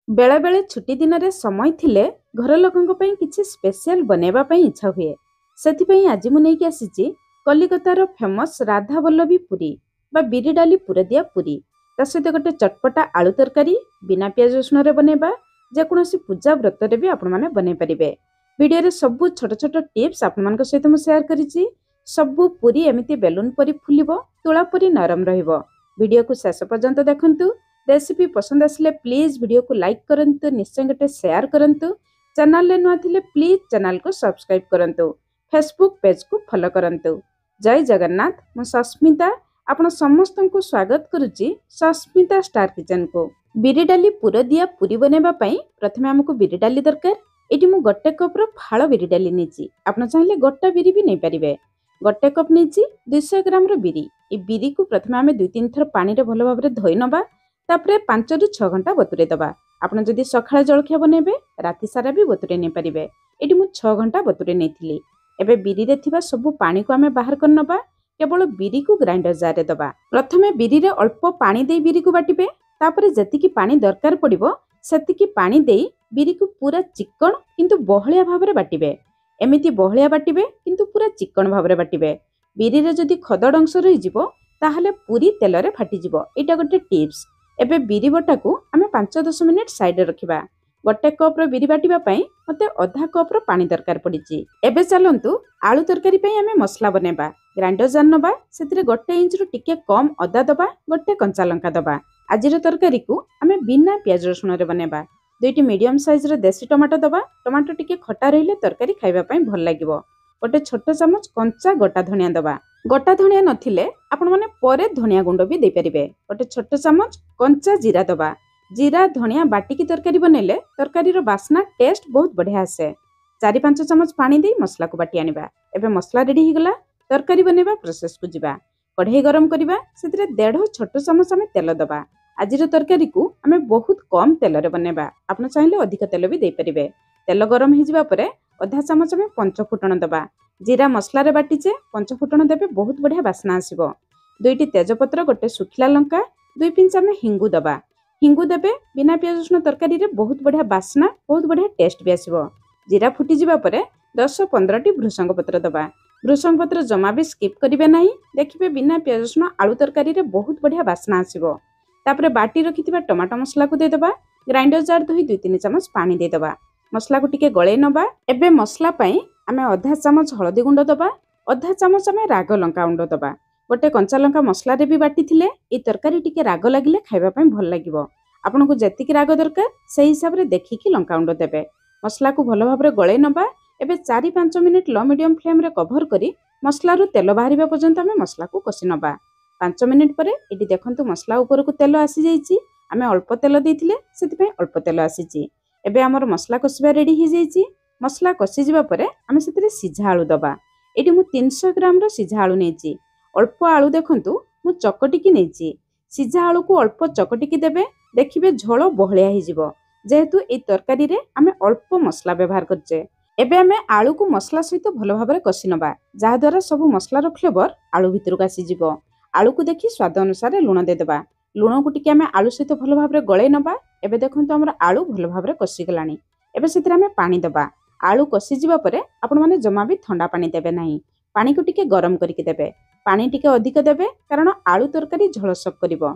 बेले बेले छुट्टी दिन रे समय थिले घर लोकंक पई किछि स्पेशल बनेबा पई इच्छा हुए। सेथिपई आज मु नेकी आसीची कलिकतार फेमस राधा वल्लभी पुरी बा बिरी डाली पुर दिया पुरी ता सहित गोटे चटपटा आलू तरकारी बिना पियाज रसुण रे बनेबा जेकोसी पूजा व्रत रे भी आपण माने बने परिबे। वीडियो रे सबु छोट छोट टिप्स आपण मानक सहित मु शेयर करिछि। सबु पुरी एमिति बेलून परी फुलिबो, तुळा परी नरम रहिबो। वीडियो को शेष पर्यंत देखंतु। रेसिपी पसंद आसले प्लीज वीडियो को लाइक करंतु, निश्चय गोटे शेयर करंतु। चैनल ले नुआ थिले प्लीज चैनल को सब्सक्राइब करंतु, फेसबुक पेज को फॉलो करंतु। जय जगन्नाथ, मु सस्मिता आपण समस्त को स्वागत करुच्ची सस्मिता स्टार किचन को। बिरी डाली पुर दिया पुरी बनेबा पई प्रथमे हमकु बिरी डाली दरकार। एटी मु गोटे कप रो फाळ बिरी डाली नेची, आपण चाहिले गोटा बिरी भी नै परिबे। गोटे कप नेची 200 ग्राम रो बिरी। ए बिरी को प्रथमे हमें 2-3 थर पानी रे भलो भाबरे धोई नबा, तापरे 5 ରୁ 6 घंटा बतुरे दबा। आपण जदि सखाळ जळखिया बनेबे राति सारा भी बतुरे नै परिबे। एटी मु 6 घंटा बतुरे नेथिली। एबे बिरी रे थिबा सब पानी को हमें बाहर कर नबा, केवल बिरी को ग्राइंडर जार रे दबा। प्रथमे बिरी रे अल्प पानी देई बिरी को बाटिबे, तापरे जतिकी पानी दरकार पड़िबो सेतिकी पानी देई बिरी को पूरा चिकन किंतु बहलिया भाबरे बाटिबे। एमिति बहलिया बाटिबे किंतु पूरा चिकन भाबरे बाटिबे। बिरी रे जदि खदड अंश रहि जिवो ताहले पूरी तेल रे फाटी जिवो। एटा गोटे टिप्स। एबे बिरी बटा को आमे 5-10 मिनिट साइड रे रखिबा। गोटे कप रो बिरी बाटिबा पई मते आधा कप रो पानी दरकार पड़िची। एबे चलंतु आलू तरकारी पई आमे मसला बनेबा। ग्राइंडर जार नबा, सेतिरे 1 इंच रो टिके कम अदा दबा, गोटे कंचा लंका दबा। आजिर तरकारी को आमे बिना पियाज रसुण रे बनेबा। 2टी मीडियम साइज रे देसी टमाटो दबा। टमाटो टिके खटा रहिले तरकारी खाइबा पई भल लागिवो। गोटे छोट चामच कंचा गोटा धनिया दबा। गोटा धनिया नथिले आपण माने परे धनिया गुंड भी दे परिबे। गोटे छोट चामच कंचा जीरा दबा। जीरा धनिया बाटी की तरकारी बनेले तरकारी रो बास्ना टेस्ट बहुत बढ़िया आसे। 4-5 चमच पानी दे मसला को बाटी आनिबा। एबे मसला रेडी ही गला, तरकारी बनेबा प्रोसेस को जिबा। कढ़ाई गरम करिबा, सेतिरे 1.5 छोट चामच हमें तेल दबा। आजिर तरकारी को हमें बहुत कम तेल रे बनेबा। आपण चाहिले अधिक तेल भी दे परिबे। तेल गरम ही जिबा परे आधा चामच हमें पंच फुटण दबा। जीरा मसला रे बाटीचे पंच फुटण देबे, बहुत बढ़िया बास्ना आसीबो। 2टी तेजपत्र, गोटे सुखिला लंका, 2 पिंच हमें हिंगु दबा। हिंगु देबे बिना पियाज रसुण तरकारी रे बहुत बढ़िया बास्ना, बहुत बढ़िया टेस्ट भी आसीबो। जीरा फुटी जिबा परे 10-15 टी भृषंग पत्र दबा। भृषंग पत्र जमा भी स्किप करिवे नाही, देखिबे बिना पियाज रसुण आलू तरकारी रे बहुत बढ़िया बास्ना आसीबो। तापरे बाटी रखिथिबा टमाटो मसला को दे दबा। ग्राइंडर जार धोई 2-3 चमच पानी दे दबा। मसला को टिके गळे नबा। एबे मसला पई आमे आधा चामच हळदी गुंड दबा, आधा चामच आमे राग लंका गुंड दबा। गोटे कंचा लंका मसला रे भी बाटी थिले ए तरकारी टिके राग लागिले खाइबा पई भल लागिवो। आपन को जतिकी राग दरकार सेही हिसाब रे देखिकी लंका गुंड देबे। मसला को भलो भाबरे गळे नबा। एबे 4-5 मिनिट लो मीडियम फ्लेम रे कवर करी मसला रो तेल बाहरिबा पर्यंत आमे मसला को कसी नबा। 5 मिनिट परे एटी देखंतु मसला ऊपर को तेल आसी जाईची। आमे अल्प तेल देथिले सेति पई अल्प तेल आसीची। एबे हमर मसला कसिबा रेडी ही जाईची। मसला कसी जिबा परे आमे सेतिरे सिझा आलू दबा। एटी मु 300 ग्राम रो सिझा आलू नेची। अल्प आलू देखंतु मु चकटी की नेची। सिझा आलू को अल्प चकटी की देबे, देखिबे झोल बहलिया ही जिवो। जेहेतु ए तरकारी रे आमे अल्प मसला व्यवहार करचे। एबे आमे आलू को मसला सहित भलो भाबरे कसी नबा, जहा द्वारा सब मसला रो फ्लेवर आलू भितर को आसी जिवो। आलू को देखि स्वाद अनुसार लूण दे देबा। लूण को टिके आमे आलू सहित भलो भाबरे गळे नबा। एबे देखंतु हमर आलू भलो भाबरे कसी गलानी। एबे सेतिरे आमे पानी दबा। आलू कसी जिबा परे आपण माने जमा भी ठंडा पानी देबे नाही। पानी को टिके गरम करके देबे। पानी टिके अधिक देबे कारण आलू तरकारी झोल सब करिवो।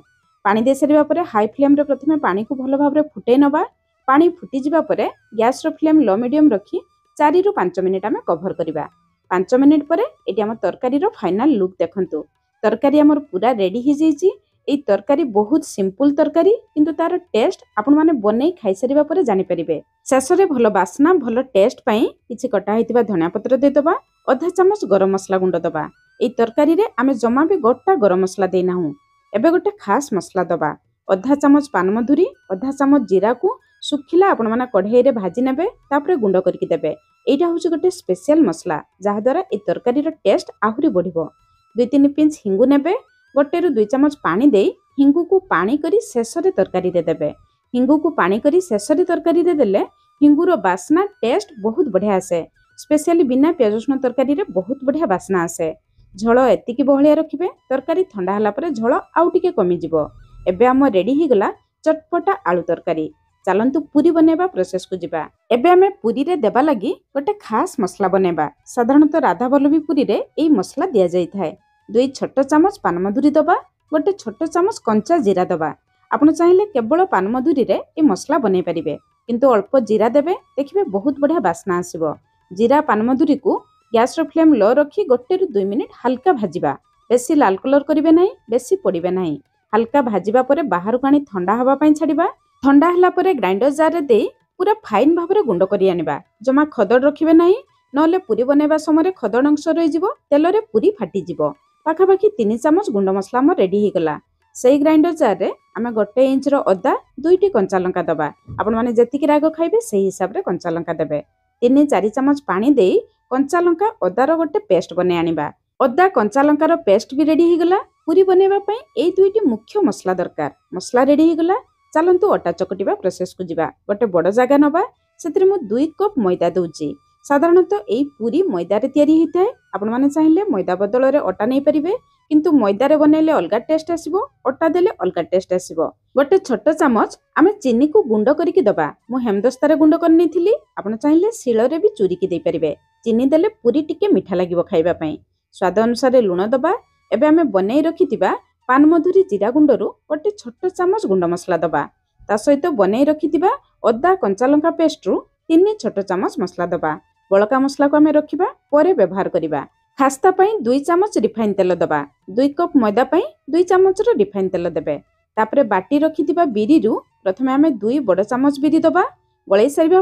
पानी दे सरिबा परे हाई फ्लेम रे प्रथमे पानी को भलो भाबरे फुटे नबा। पानी फुटी जिबा परे गैस रो फ्लेम लो मीडियम रखी 4-5 मिनिट आमे कवर करिबा। 5 मिनिट परे एटी हम तरकारी रो फाइनल लुक देखंतु। तरकारी हमर पूरा रेडी ही जाईची। ए तरकारी बहुत सिंपल तरकारी, किंतु तार टेस्ट आपण माने बनै खाइ सरिबा परे जानि परिबे। शेषरे भलो बास्ना, भलो टेस्ट पई किछि कटा हितिबा धनिया पत्र दे दबा। आधा चामच गरम मसला गुंड दबा। ए तरकारी रे आमे जमा भी गोटा गरम मसला दे नाहु। एबे गोटे खास मसला दबा। आधा चामच पान मधुरी, आधा चामच जीरा को सुखिला आपण माने कढ़ाई रे भाजी नेबे, तापरे गुंड करके देबे। एटा होची गोटे स्पेशल मसला, जहा द्वारा ए तरकारी रो टेस्ट आहुरी बढ़िबो। 2-3 पिंच हिंगु नेबे। 1-2 चमच पानी दे हिंगु को पानी करी शेषरे तरकारी रे देबे। हिंगु को पानी करी शेषरे तरकारी रे देले हिंगुरो बास्ना टेस्ट बहुत बढ़िया आसे। स्पेशली बिना पियाज रसुण तरकारी रे बहुत बढ़िया बास्ना आसे। झोल एतिकी बहलिया रखिबे, तरकारी ठंडा हला परे झोल आउ टिके कमी जिवो। एबे हम रेडी ही गला चटपटा आलू तरकारी। चलंतु पूरी बनेबा प्रोसेस को जिबा। एबे आमे पूरी रे देबा लागि गोटे खास मसला बनेबा। साधारणतः राधा वल्लभी पूरी रे एई मसला दिया जाई थाए। 2 छोट चामच पानमधुरी दबा, गोटे छोट चामच कंचा जीरा दबा। आपण चाहिले केवल पानमधुरी रे ए मसला बनै परिबे, किंतु अल्प जीरा देबे, देखिबे बहुत बढ़िया बास्ना आसीबो। जीरा पानमधुरी को गैस रो फ्लेम लो रखी 1 ରୁ 2 मिनिट हल्का भाजिबा। बेसी लाल कलर करिवे नाही, बेसी पोड़िबे नाही। हल्का भाजिबा परे बाहर को आनी ठंडा हवा पई छाड़िबा। ठंडा हला परे ग्राइंडर जार रे देई पूरा फाइन भाबरे गुंड करि आनिबा। जमा खदड़ रखिबे नाही, नले पूरी बनेबा समय खदड़ अंश रहि जिवो, तेल रे पूरी फाटी जिवो। पाखापाखि 3 चामच गुंड मसला म रेडी हे गला। सेई ग्राइंडर जार रे आमे 1 इंच रो अदा, 2टी कंचा लंका दबा। आपण माने जतिकि राग खाइबे सेही हिसाब रे कंचा लंका देबे। 3-4 चामच पानी देई कंचा लंका अदार गोटे पेस्ट बने आनिबा। अदा कंचा लंकार पेस्ट भी रेडी हो गला। पूरी बनेबा पई एई 2टी मुख्य मसला दरकार। मसला रेडी हो गला। चलंतु अटा चकटिबा प्रोसेस को जिबा। गोटे बड़ जागा नबा, सेतिरे मु 2 कप मैदा दउची। साधारणतः एई पूरी मैदा रे तयारी हिताए। आपण माने चाहिले मैदा बदल रे अटा नै परिबे, किंतु मैदा रे बनेले अलगा टेस्ट आसीबो, अटा देले अलगा टेस्ट आसीबो। गोटे छोट चामच आमे चीनी को गुंड करिकि दबा। मु हेमदस्ता रे गुंड करनी थिली, आपण चाहिले शिळ रे भी चूरी की दे परिबे। चीनी देले पूरी टिके मिठा लागिबो खाइबा पई। स्वाद अनुसार लुण दबा। एबे आमे बनै रखिथिबा पानमधुरी जीरा गुंडरू गोटे छोट चामच गुंड मसला दबा। ता सहित बनै रखिथिबा अदा कंचा लंका पेस्ट रु 3 छोट चामच मसला दबा। बळका मसला को आमे रखिबा, परे व्यवहार करिबा। खास्ता पई 2 चामच रिफाइन तेल दबा। 2 कप मैदा पई 2 चामच रो रिफाइन तेल देबे। तापरे बाटी रखिथिबा बिरी रु प्रथमे आमे 2 बड़ चामच बिरी दबा। गळै सारिबा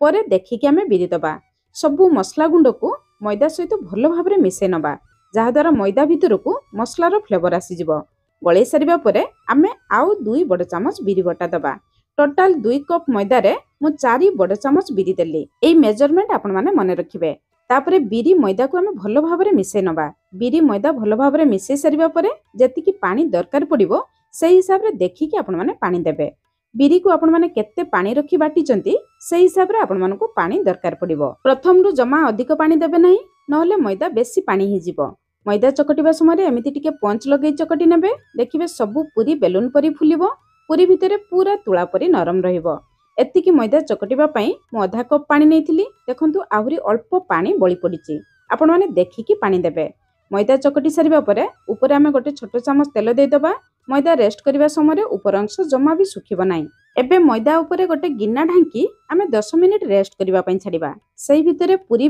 परे देखिकि आमे बिरी दबा। सबु मसला गुंड को मैदा सहित भल भाबरे मिसे नबा, जहा द्वारा मैदा भितर को मसलार फ्लेवर आसी जिवो। गळै सारिबा परे आमे आउ 2 बड़ चामच बिरी बटा दबा। टोटाल 2 कप मैदा रे मु 4 बड़ चामच बिरी देली। एई मेजरमेंट आपण माने मने रखिबे। तापरे बिरी मैदा को आमे भल भाबरे मिसे नबा। बिरी मैदा भल भाबरे मिसे सारिबा परे जतिकि पानी दरकार पड़िबो सेही हिसाब रे देखिकि आपण माने पानी देबे। बिरी को आपण माने केते पानी रखी बाटीचंती सेही हिसाब रे आपण मानको पानी दरकार पड़िबो। प्रथम रु जमा अधिक पानी देबे नाही, नहले मैदा बेसी पानी हि जिवो। मैदा चकटिबा समय एमिति टिके पंच लगै चकटी नेबे। देखिबे सबु पूरी बेलून परी फुलिबो। पूरी भितरे पूरा तुळा परी नरम रहिबो। एतिकी मैदा चकटिबा पई मु आधा कप पानी नेइथिली। देखंतु आहुरी अल्प पानी बळी पडिची। आपण माने देखिकि पानी देबे। मैदा चकटी सारिबा परे ऊपर आमे गोटे छोट चामच तेल देइ दबा। मैदा रेस्ट करिबा समय ऊपर अंश जमा भी सुखिबो नाही। एबे मैदा ऊपर गोटे गिन्ना ढांकी आमे 10 मिनिट रेस्ट करिबा पई छाडिबा। सेही भितरे पूरी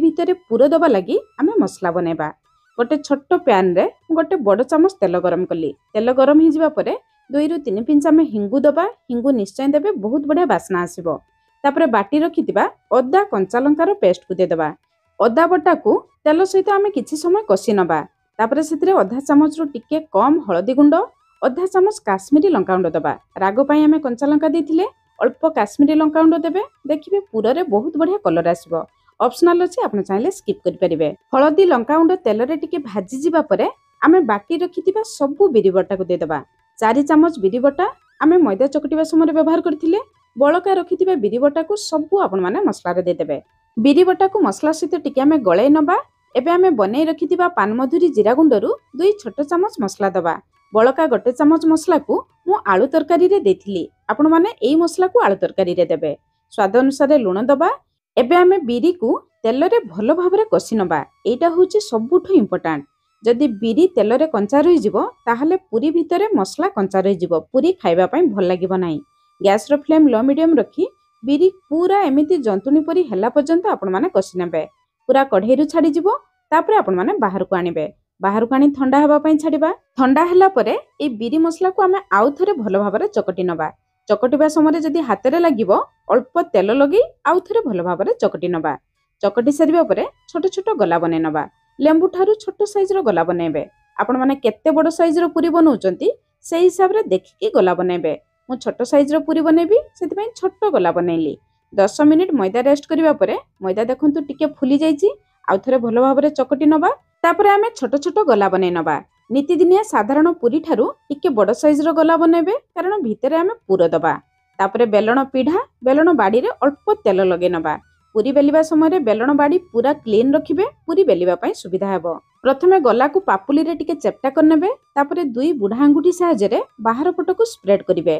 पुर दबा लागि आमे मसला बनेबा। गोटे छोट पैन रे गोटे बड़ चामच तेल गरम कली। तेल गरम हि जिबा परे 2 ରୁ 3 पिंच आमे हिंगु दबा। हिंगु निश्चय देबे, बहुत बढ़िया बास्ना आसीबो। तापरे बाटी रखिथिबा अदा कंचा लंकार पेस्ट को दे दबा। अदा बटा को तेल सहित आमे किछि समय कसी नबा। तापरे सेतिरे आधा चामच रो टिके कम हळदी गुंड, आधा चामच काश्मीरी लंका गुंड दबा। रागो पई आमे कंचा लंका देथिले, अल्प काश्मीरी लंका गुंड देबे। देखिबे पूरा रे बहुत बढ़िया कलर आसीबो। ऑप्शनल अछि, आपण चाहिले स्किप करि परिबे। हळदी लंका गुंड तेल रे टिके भाजी जिबा परे आमे बाटी रखिथिबा सबु बिरी बटा को दे दबा। 4 चामच बिरी बटा आमे मैदा चकटिबा समय व्यवहार करथिले। बळका रखिथिबा बिरी बटा को सबु आपण माने मसला रे दे देबे। बिरी बटा को मसला सहित टिके आमे गळै नबा। एबे आमे बनै रखिथिबा पानमधुरी जीरा गुंडरू 2 छोट चामच मसला दबा। बळका गोटे चामच मसला को मु आलू तरकारी रे देथिली। आपण माने एई मसला को आलू तरकारी रे देबे। स्वाद अनुसार लुण दबा। एबे आमे बिरी को तेल रे भल भाबरे कसी नबा। एटा होची सबुठु इम्पोर्टेंट। जदि बिरी तेल रे कंचा रहि जिवो ताहाले पूरी भितरे मसला कंचा रहि जिवो, पूरी खाइबा पई भल लागिबो नाही। गैस रो फ्लेम लो मीडियम रखी बिरी पूरा एमिति जंतुनी परी हेला पर्यंत आपण माने कसी नेबे। पूरा कढ़ई रु छाडी जिवो। तापरे आपण माने बाहर को आनिबे। बाहर को आनी ठंडा हेबा पई छाडिबा। ठंडा हेला परे ए बिरी मसला को आमे आउ थरे भल भाबरे चकटी नबा। चकटिबा समय जदि हातरे लागिबो अल्प तेल लगी आउ थरे भल भाबरे चकटी नबा। चकटी सारिबा परे छोट छोट गला बनै नबा। लेंबू ठारू छोट साइज रो गला बनेबे। आपण माने केते बड़ साइज रो पूरी बनौचंती सेही हिसाब रे देखिकि गला बनेबे। मु छोट साइज रो पूरी बनेबी, सेति पई छोट गला बनेली। 10 मिनिट मैदा रेस्ट करिबा परे मैदा देखंतु टिके फुली जाईची। आउ थरे भल भाबरे चकटी नबा। तापरे आमे छोट छोट गला बनै नबा। नीतिदिनिया साधारण पूरी ठारू टिके बड़ साइज रो गला बनेबे, कारण भितरे आमे पूर दबा। तापरे बेलण पीढ़ा बेलण बाड़ी रे अल्प तेल लगे नबा। पूरी बेलिबा समय बेलण बाड़ी पूरा क्लीन रखिबे, पूरी बेलिबा पई सुविधा हेबो। प्रथमे गला को पापुली रे टिके चेप्टा करनेबे। तापरे 2 बुढ़ा अंगुठी सहायरे बाहर पट को स्प्रेड करिवे।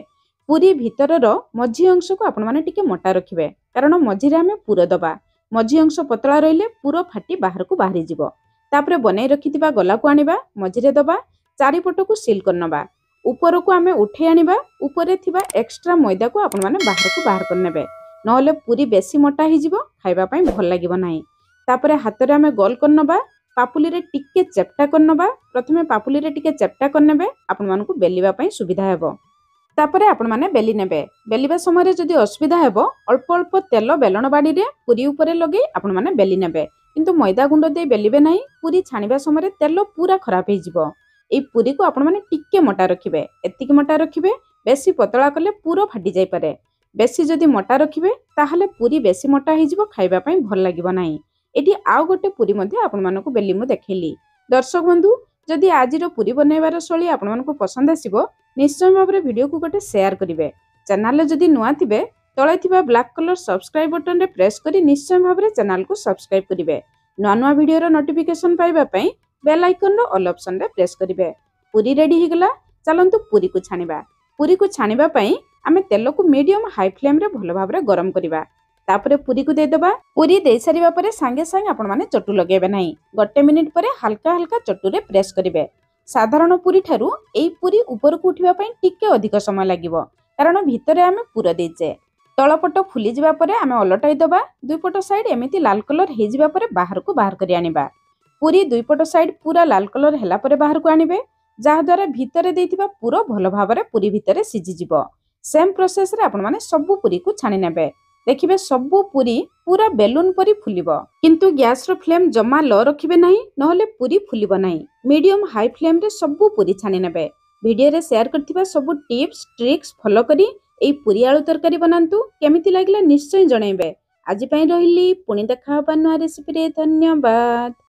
ପୁରୀ ଭିତରର ମଝି ଅଂଶକୁ ଆପଣମାନେ ଟିକେ ମୋଟା ରଖିବେ, କାରଣ ମଝିରେ ଆମେ ପୁର ଦେବା। ମଝି ଅଂଶ ପତଳା ରହିଲେ ପୁର ଫାଟି ବାହାରକୁ ବାହାରିଯିବ। ତାପରେ ବନେଇ ରଖିଥିବା ଗଲାକୁ ଆଣିବା, ମଝିରେ ଦେବା, ଚାରିପଟକୁ ସିଲ୍ କରିନେବା। ଉପରକୁ ଆମେ ଉଠେଇ ଆଣିବା, ଉପରେ ଥିବା ଏକ୍ସଟ୍ରା ମଇଦାକୁ ଆପଣମାନେ ବାହାରକୁ ବାହାର କରିନେବେ, ନହେଲେ ପୁରୀ ବେଶୀ ମୋଟା ହେଇଯିବ, ଖାଇବା ପାଇଁ ଭଲ ଲାଗିବ ନାହିଁ। ତାପରେ ହାତରେ ଆମେ ଗୋଲ କରିନେବା, ପାପୁଲିରେ ଟିକେ ଚେପ୍ଟା କରିନେବା। ପ୍ରଥମେ ପାପୁଲିରେ ଟିକେ ଚେପ୍ଟା କରିନେବେ, ଆପଣମାନଙ୍କୁ ବେଲିବା ପାଇଁ ସୁବିଧା ହେବ। ତାପରେ ଆପଣମାନେ ବେଲି ନେବେ। ବେଲିବା ସମୟରେ ଯଦି ଅସୁବିଧା ହେବ, ଅଳ୍ପ ଅଳ୍ପ ତେଲ ବେଲଣ ବାଡ଼ିରେ ପୁରୀ ଉପରେ ଲଗେଇ ଆପଣମାନେ ବେଲି ନେବେ, କିନ୍ତୁ ମଇଦା ଗୁଣ୍ଡ ଦେଇ ବେଲିବେ ନାହିଁ। ପୁରୀ ଛାଣିବା ସମୟରେ ତେଲ ପୁରା ଖରାପ ହେଇଯିବ। এই পুরীକୁ ଆପଣମାନେ ଟିକେ ମୋଟା ରଖିବେ, ଏତିକି ମୋଟା ରଖିବେ। ବେଶୀ ପତଳା କଲେ ପୁର ଫାଟି ଯାଇପାରେ। ବେଶୀ ଯଦି ମୋଟା ରଖିବେ ତାହେଲେ ପୁରୀ ବେଶୀ ମୋଟା ହେଇଯିବ, ଖାଇବା ପାଇଁ ଭଲ ଲାଗିବ ନାହିଁ। ଏଠି ଆଉ ଗୋଟେ ପୁରୀ ମଧ୍ୟ ଆପଣମାନଙ୍କୁ ବେଲି ମୁଁ ଦେଖେଇଲି। ଦର୍ଶକ ବନ୍ଧୁ, ଯଦି ଆଜିର ପୁରୀ ବନେଇବାର ଶୈଳୀ ଆପଣମାନଙ୍କୁ ପସନ୍ଦ ଆସିବ, ନିଶ୍ଚୟ ଭାବରେ ଭିଡ଼ିଓକୁ ଗୋଟେ ସେୟାର କରିବେ। ଚ୍ୟାନେଲରେ ଯଦି ନୂଆ ଥିବେ, ତଳେ ଥିବା ବ୍ଲାକ୍ କଲର ସବସ୍କ୍ରାଇବ୍ ବଟନରେ ପ୍ରେସ୍ କରି ନିଶ୍ଚୟ ଭାବରେ ଚ୍ୟାନେଲକୁ ସବସ୍କ୍ରାଇବ୍ କରିବେ। ନୂଆ ନୂଆ ଭିଡ଼ିଓର ନୋଟିଫିକେସନ୍ ପାଇବା ପାଇଁ ବେଲ୍ ଆଇକନର ଅଲ୍ ଅପସନରେ ପ୍ରେସ୍ କରିବେ। ପୁରୀ ରେଡ଼ି ହେଇଗଲା। ଚାଲନ୍ତୁ ପୁରୀକୁ ଛାଣିବା। ପୁରୀକୁ ଛାଣିବା ପାଇଁ ଆମେ ତେଲକୁ ମିଡ଼ିୟମ୍ ହାଇ ଫ୍ଲେମ୍ରେ ଭଲ ଭାବରେ ଗରମ କରିବା। ତାପରେ ପୁରୀକୁ ଦେଇଦେବା। ପୁରୀ ଦେଇସାରିବା ପରେ ସାଙ୍ଗେ ସାଙ୍ଗେ ଆପଣମାନେ ଚଟୁ ଲଗାଇବେ ନାହିଁ। 1 ମିନିଟ୍ ପରେ ହାଲକା ହାଲକା ଚଟୁରେ ପ୍ରେସ୍ କରିବେ। ସାଧାରଣ ପୁରୀ ଠାରୁ ଏଇ ପୁରୀ ଉପରକୁ ଉଠିବା ପାଇଁ ଟିକେ ଅଧିକ ସମୟ ଲାଗିବ, କାରଣ ଭିତରେ ଆମେ ପୁର ଦେଇଛେ। ତଳପଟ ଫୁଲିଯିବା ପରେ ଆମେ ଓଲଟାଇ ଦେବା। ଦୁଇପଟ ସାଇଡ୍ ଏମିତି ଲାଲ କଲର ହେଇଯିବା ପରେ ବାହାରକୁ ବାହାର କରି ଆଣିବା। ପୁରୀ ଦୁଇପଟ ସାଇଡ୍ ପୁରା ଲାଲ କଲର ହେଲା ପରେ ବାହାରକୁ ଆଣିବେ, ଯାହାଦ୍ୱାରା ଭିତରେ ଦେଇଥିବା ପୁର ଭଲ ଭାବରେ ପୁରୀ ଭିତରେ ସିଝିଯିବ। ସେମ୍ ପ୍ରୋସେସରେ ଆପଣମାନେ ସବୁ ପୁରୀକୁ ଛାଣି ନେବେ। ଦେଖିବେ ସବୁ ପୁରୀ ପୁରା ବେଲୁନ ପରି ଫୁଲିବ। କିନ୍ତୁ ଗ୍ୟାସର ଫ୍ଲେମ୍ ଜମା लो ରଖିବେ ନାହିଁ, ନହେଲେ ପୁରୀ ଫୁଲିବ ନାହିଁ। ମିଡ଼ିୟମ୍ ହାଇ ଫ୍ଲେମ୍ରେ ସବୁ ପୁରୀ ଛାଣି ନେବେ। ଭିଡ଼ିଓରେ ସେୟାର କରିଥିବା ସବୁ ଟିପ୍ସ ଟ୍ରିକ୍ସ ଫଲୋ କରି এই ପୁରୀ ଆଳୁ ତରକାରୀ ବନାନ୍ତୁ। କେମିତି ଲାଗିଲା ନିଶ୍ଚୟ ଜଣାଇବେ। ଆଜି ପାଇଁ ରହିଲି, ପୁଣି ଦେଖା ହେବା ନୂଆ ରେସିପିରେ। ଧନ୍ୟବାଦ।